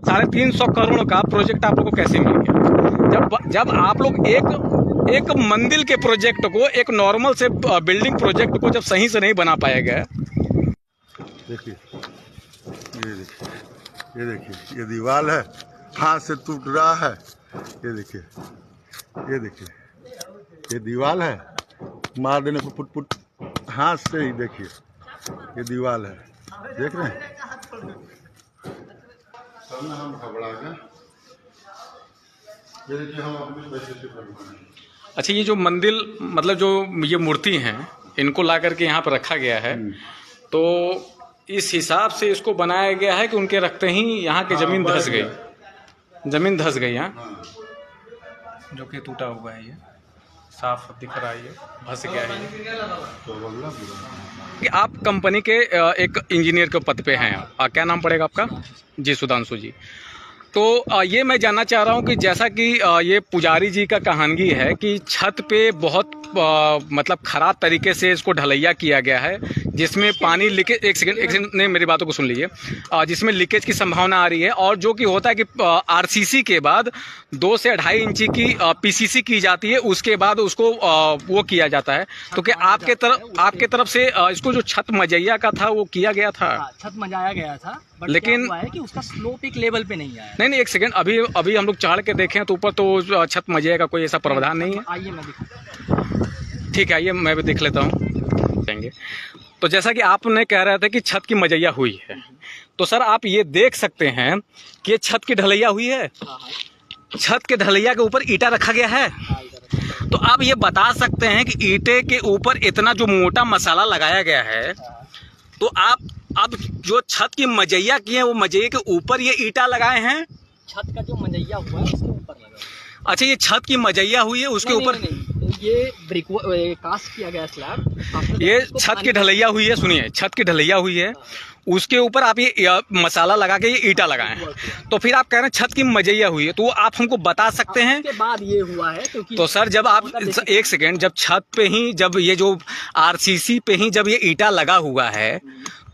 350 करोड़ का प्रोजेक्ट आप लोग को कैसे मिल गया? जब आप लोग एक मंदिर के प्रोजेक्ट को, एक नॉर्मल से बिल्डिंग प्रोजेक्ट को जब सही से नहीं बना पाया गया। देखिए, ये देखिए, ये दीवार है, हाथ से टूट रहा है। ये देखिए, ये दीवार है, मार देने को पुट पुट हाथ से ही। देखिए, ये दीवार है, देख रहे हैं? हम घबरा गए। ये देखिए, हम अपने पैसे से बनवाए। अच्छा, ये जो मंदिर मतलब जो ये मूर्ति हैं, इनको ला करके यहाँ पर रखा गया है, तो इस हिसाब से इसको बनाया गया है कि उनके रखते ही यहाँ की जमीन धंस गई यहाँ, जो कि टूटा हुआ है। ये साफ दिख रहा है, ये धंस गया है। कि आप कंपनी के एक इंजीनियर के पद पे हैं, क्या नाम पड़ेगा आपका? जी, सुधांशु जी। तो ये मैं जानना चाह रहा हूँ कि जैसा कि ये पुजारी जी का कहानगी है कि छत पे बहुत मतलब ख़राब तरीके से इसको ढलैया किया गया है, जिसमें पानी लीकेज, एक सेकंड नहीं, मेरी बातों को सुन लीजिए, जिसमें लीकेज की संभावना आ रही है। और जो कि होता है कि आरसीसी के बाद 2 से 2.5 इंची की पीसीसी की जाती है, उसके बाद उसको वो किया जाता है। तो क्या आपके तरफ से इसको जो छत मजैया का था वो किया गया था? छत मजाया गया था, लेकिन क्या हुआ है कि उसका स्लोप एक लेवल पे नहीं आया। नहीं, एक सेकंड, अभी हम लोग चढ़ के देखें तो ऊपर तो छत मजैया का कोई ऐसा प्रावधान नहीं है। आइए मैं दिखाऊं। ठीक है, आइए मैं भी देख लेता हूँ। तो जैसा कि आपने कह रहे थे कि छत की मजैया हुई है, तो सर आप ये देख सकते हैं कि ये छत की ढलैया हुई है। छत के ढलैया के ऊपर ईंटा रखा गया है। तो आप ये बता सकते हैं कि ईंटे के ऊपर इतना जो मोटा मसाला लगाया गया है, तो आप अब जो छत की मजैया की है, वो मजैया के ऊपर ये ईंटा लगाए हैं? छत का जो मजैया हुआ है उसके ऊपर लगा। अच्छा, ये छत की मजैया हुई है उसके ऊपर? ये ब्रिक कास्ट किया गया स्लैब। ये छत की ढलैया हुई है, सुनिए, छत की ढलैया हुई है, उसके ऊपर आप ये मसाला लगा के ये ईंटा लगाए हैं। तो फिर आप कह रहे हैं छत की मजैया हुई है, तो वो आप हमको बता सकते हैं? उसके बाद ये हुआ है क्योंकि तो सर जब आप एक सेकेंड, जब छत पे ही, जब ये जो आरसीसी पे ही जब ये ईंटा लगा हुआ है,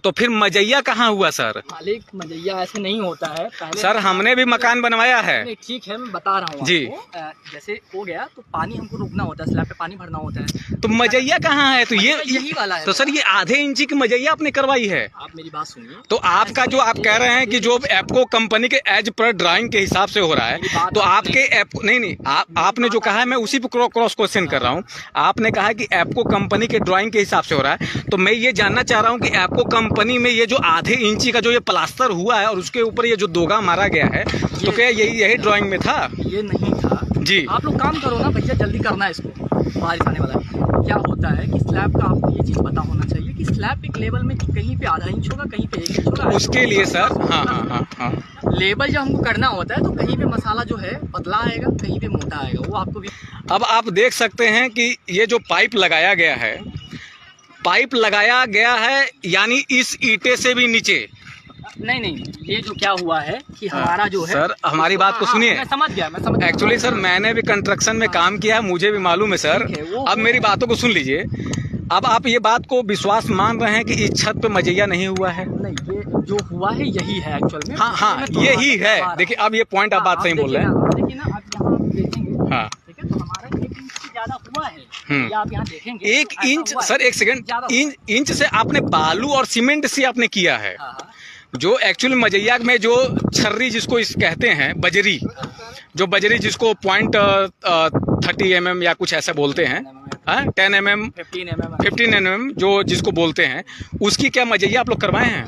तो फिर मजैया कहाँ हुआ सर? मालिक, मजैया ऐसे नहीं होता है। पहले सर हमने भी मकान बनवाया है। ठीक है, मैं बता रहा हूँ जी। जैसे हो गया तो पानी हमको रोकना होता है, स्लैब पे पानी भरना होता है। तो मजैया कहाँ है? तो ये यही वाला है। तो सर ये आधे इंची की मजैया आपने करवाई है। आप मेरी बात सुनिए। तो आपका जो आप कह रहे हैं कि जो एप्को कंपनी के एज पर ड्राइंग के हिसाब से हो रहा है, तो आपके नहीं, आपने जो कहा है मैं उसी पर क्रॉस क्वेश्चन कर रहा हूँ। आपने कहा कि एप्को कंपनी के ड्राइंग के हिसाब से हो रहा है, तो मैं ये जानना चाह रहा हूँ कि एप्को कंपनी में ये जो आधे इंची का जो ये प्लास्टर हुआ है और उसके ऊपर ये जो दोगा मारा गया है, तो क्या यही ड्राइंग में था? ये नहीं था जी। आप लोग काम करो ना भैया, जल्दी करना है, इसको बारिश आने वाला है। क्या होता है कि स्लैब का आपको ये चीज़ पता होना चाहिए कि स्लैब एक लेवल में कहीं पे आधा इंच होगा, कहीं पे 1 इंच होगा। उसके लिए सर हाँ। लेबल जब हमको करना होता है तो कहीं पे मसाला जो है पतला आएगा, कहीं पे मोटा आएगा, वो आपको भी। अब आप देख सकते हैं कि ये जो पाइप लगाया गया है, यानी इस ईंटे से भी नीचे। नहीं, ये जो क्या हुआ है कि हमारा जो है। सर हमारी बात को सुनिए। मैं समझ गया। एक्चुअली सर मैंने भी कंस्ट्रक्शन में काम किया है, मुझे भी मालूम है सर। अब मेरी बातों को सुन लीजिए। अब आप ये बात को विश्वास मान रहे हैं कि इस छत पे मजैया नहीं हुआ है? नहीं, ये जो हुआ है यही है एक्चुअल में। हाँ, यही है। देखिए अब ये पॉइंट आप बात सही बोल रहे हैं। देखिए ना, आप यहाँ देखेंगे। हाँ, ठीक है, तो हमारा 1 इंच से ज्यादा हुआ है। या आप यहाँ देखेंगे 1 इंच सर, एक सेकंड, इंच से आपने बालू और सीमेंट से आपने किया है। जो एक्चुअली मजैया में जो छर्री जिसको इस कहते हैं, बजरी, जो बजरी जिसको 0.30 mm या कुछ ऐसा बोलते हैं, 10 mm 15 mm जो जिसको बोलते हैं, उसकी क्या मजैया आप लोग करवाए हैं?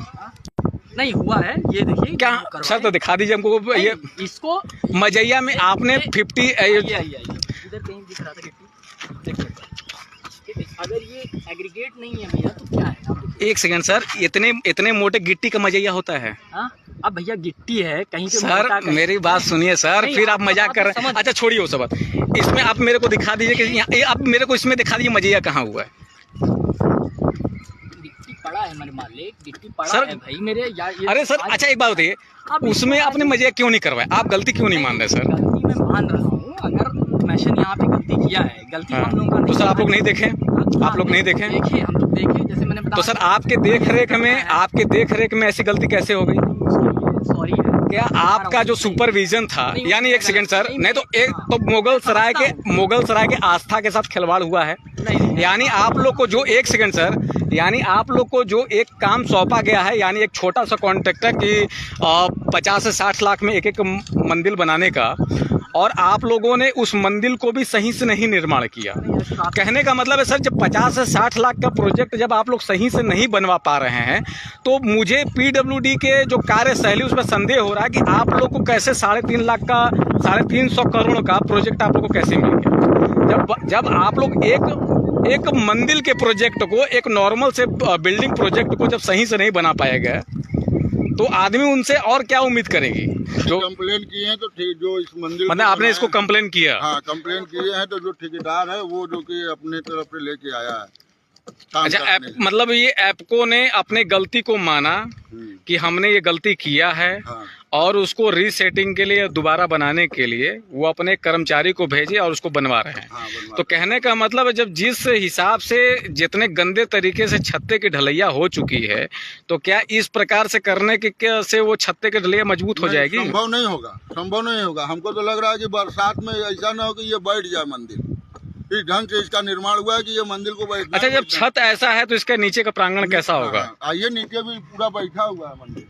नहीं हुआ है, ये देखिए क्या सर, तो दिखा दीजिए हमको। ये इसको मजैया में आपने 50 इधर कहीं दिख रहा था, देखिए अगर ये एग्रीगेट नहीं है भैया तो क्या है? एक सेकंड सर, इतने मोटे गिट्टी का मजैया होता है? अब भैया गिट्टी है कहीं पे। सर मेरी बात सुनिए सर, फिर आप मजाक कर रहे हैं। अच्छा छोड़िए वो सब बात, इसमें आप मेरे को दिखा दीजिए कि आप मेरे को इसमें दिखा दीजिए मजैया कहाँ हुआ है। गिट्टी पड़ा है मेरे मालिक, गिट्टी पड़ा सर, है भाई मेरे यार। अरे सर अच्छा एक बात बताइए, उसमें आपने मजैया क्यों नहीं करवाया? आप गलती क्यों नहीं मान रहे सर? गलती मैं मान रहा हूँ, अगर मैशन यहाँ पे गलती किया है, गलती हम लोगों का। तो सर आप लोग नहीं देखे? आप लोग नहीं देखे? देखिए हम लोग देखे, जैसे मैंने बताया। तो सर आपके देख रेख में ऐसी गलती कैसे हो गई? सॉरी है। क्या आपका जो सुपरविजन था, यानी एक सेकंड सर, नहीं तो एक तो मुगल सराय के आस्था के साथ खिलवाड़ हुआ है। यानी आप लोग को जो, एक सेकंड सर, यानी आप लोग को जो एक काम सौंपा गया है, यानी एक छोटा सा कॉन्ट्रैक्टर की 50 से 60 लाख में एक मंदिर बनाने का, और आप लोगों ने उस मंदिर को भी सही से नहीं निर्माण किया। कहने का मतलब है सर, जब 50 से 60 लाख का प्रोजेक्ट जब आप लोग सही से नहीं बनवा पा रहे हैं, तो मुझे पीडब्ल्यूडी के जो कार्यशैली उसमें संदेह हो रहा है कि आप लोग को कैसे 3.5 लाख का 350 करोड़ का प्रोजेक्ट आप लोग को कैसे मिल गया, जब आप लोग एक मंदिर के प्रोजेक्ट को, एक नॉर्मल से बिल्डिंग प्रोजेक्ट को जब सही से नहीं बना पाया गया, तो आदमी उनसे और क्या उम्मीद करेगी। जो कंप्लेन किए हैं तो ठीक, जो इस मंदिर मतलब आपने इसको कंप्लेन किया? हाँ, कंप्लेन किए हैं, तो जो ठेकेदार है वो जो कि अपने तरफ से लेके आया है। अच्छा, मतलब ये ऐपको ने अपने गलती को माना कि हमने ये गलती किया है, हाँ। और उसको रीसेटिंग के लिए, दोबारा बनाने के लिए वो अपने कर्मचारी को भेजे और उसको बनवा रहे हैं। हाँ, तो कहने का मतलब है, जब जिस हिसाब से जितने गंदे तरीके से छत्ते की ढलैया हो चुकी है, तो क्या इस प्रकार से करने के से वो छत्ते की ढलैया मजबूत हो जाएगी? संभव नहीं होगा, संभव नहीं होगा। हमको तो लग रहा है कि बरसात में ऐसा ना हो कि ये बैठ जाए मंदिर। इस ढंग से इसका निर्माण हुआ है कि ये मंदिर को बैठना। अच्छा, जब छत ऐसा है तो इसका नीचे का प्रांगण कैसा होगा? आइए, नीचे भी पूरा बैठा हुआ है मंदिर।